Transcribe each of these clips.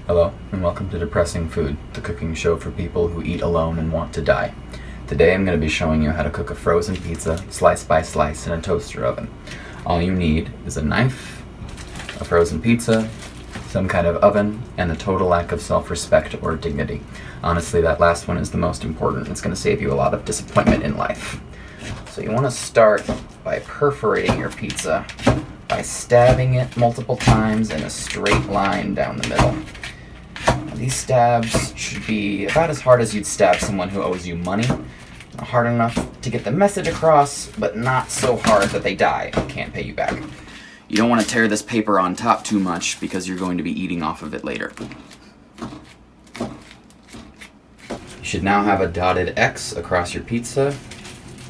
Hello, and welcome to Depressing Food, the cooking show for people who eat alone and want to die. Today I'm going to be showing you how to cook a frozen pizza, slice by slice, in a toaster oven. All you need is a knife, a frozen pizza, some kind of oven, and a total lack of self-respect or dignity. Honestly, that last one is the most important. It's going to save you a lot of disappointment in life. So you want to start by perforating your pizza by stabbing it multiple times in a straight line down the middle. These stabs should be about as hard as you'd stab someone who owes you money. Hard enough to get the message across, but not so hard that they die and can't pay you back. You don't want to tear this paper on top too much because you're going to be eating off of it later. You should now have a dotted X across your pizza.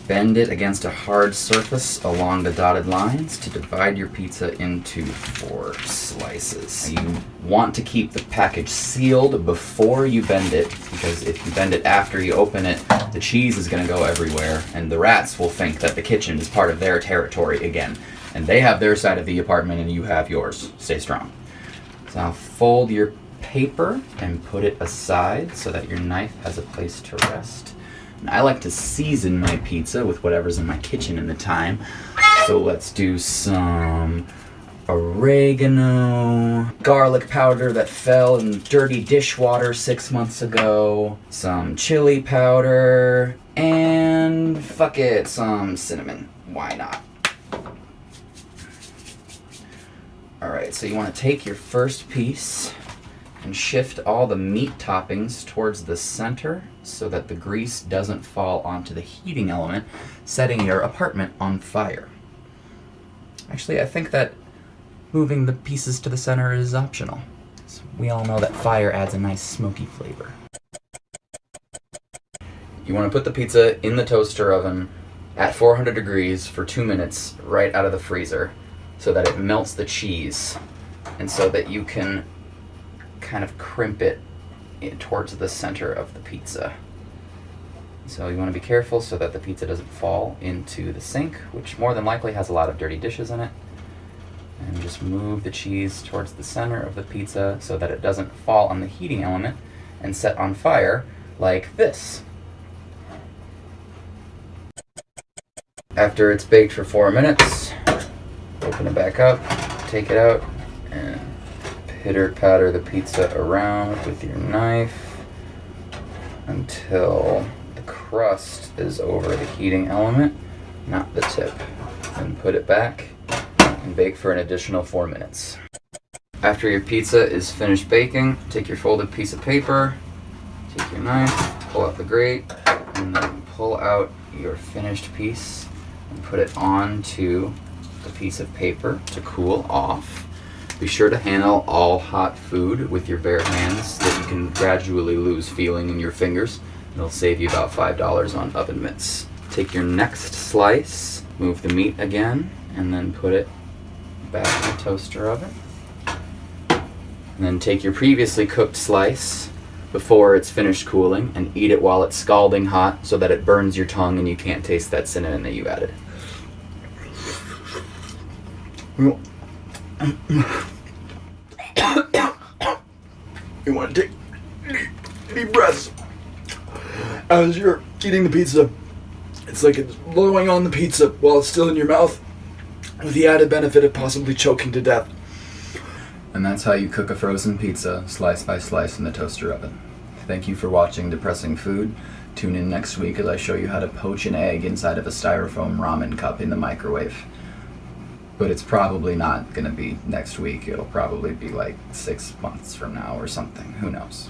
Bend it against a hard surface along the dotted lines to divide your pizza into 4 slices. You want to keep the package sealed before you bend it, because if you bend it after you open it, the cheese is going to go everywhere, and the rats will think that the kitchen is part of their territory again. And they have their side of the apartment and you have yours. Stay strong. So now fold your paper and put it aside so that your knife has a place to rest. I like to season my pizza with whatever's in my kitchen in the time. So let's do some oregano, garlic powder that fell in dirty dishwater 6 months ago, some chili powder, and some cinnamon. Why not? Alright, so you want to take your first piece and shift all the meat toppings towards the center so that the grease doesn't fall onto the heating element, setting your apartment on fire. Actually, I think that moving the pieces to the center is optional. So we all know that fire adds a nice smoky flavor. You want to put the pizza in the toaster oven at 400 degrees for 2 minutes right out of the freezer so that it melts the cheese and so that you can kind of crimp it towards the center of the pizza. So you want to be careful so that the pizza doesn't fall into the sink, which more than likely has a lot of dirty dishes in it. And just move the cheese towards the center of the pizza so that it doesn't fall on the heating element and set on fire like this. After it's baked for 4 minutes, open it back up, take it out, and pitter-patter the pizza around with your knife until the crust is over the heating element, not the tip. Then put it back and bake for an additional 4 minutes. After your pizza is finished baking, take your folded piece of paper, take your knife, pull out the grate, and then pull out your finished piece and put it onto the piece of paper to cool off. Be sure to handle all hot food with your bare hands so that you can gradually lose feeling in your fingers. It'll save you about $5 on oven mitts. Take your next slice, move the meat again, and then put it back in the toaster oven. And then take your previously cooked slice before it's finished cooling and eat it while it's scalding hot so that it burns your tongue and you can't taste that cinnamon that you added. You want to take deep breaths as you're eating the pizza. It's like it's blowing on the pizza while it's still in your mouth, with the added benefit of possibly choking to death. And that's how you cook a frozen pizza, slice by slice, in the toaster oven. Thank you for watching Depressing Food. Tune in next week as I show you how to poach an egg inside of a styrofoam ramen cup in the microwave. But it's probably not going to be next week. It'll probably be like 6 months from now or something. Who knows?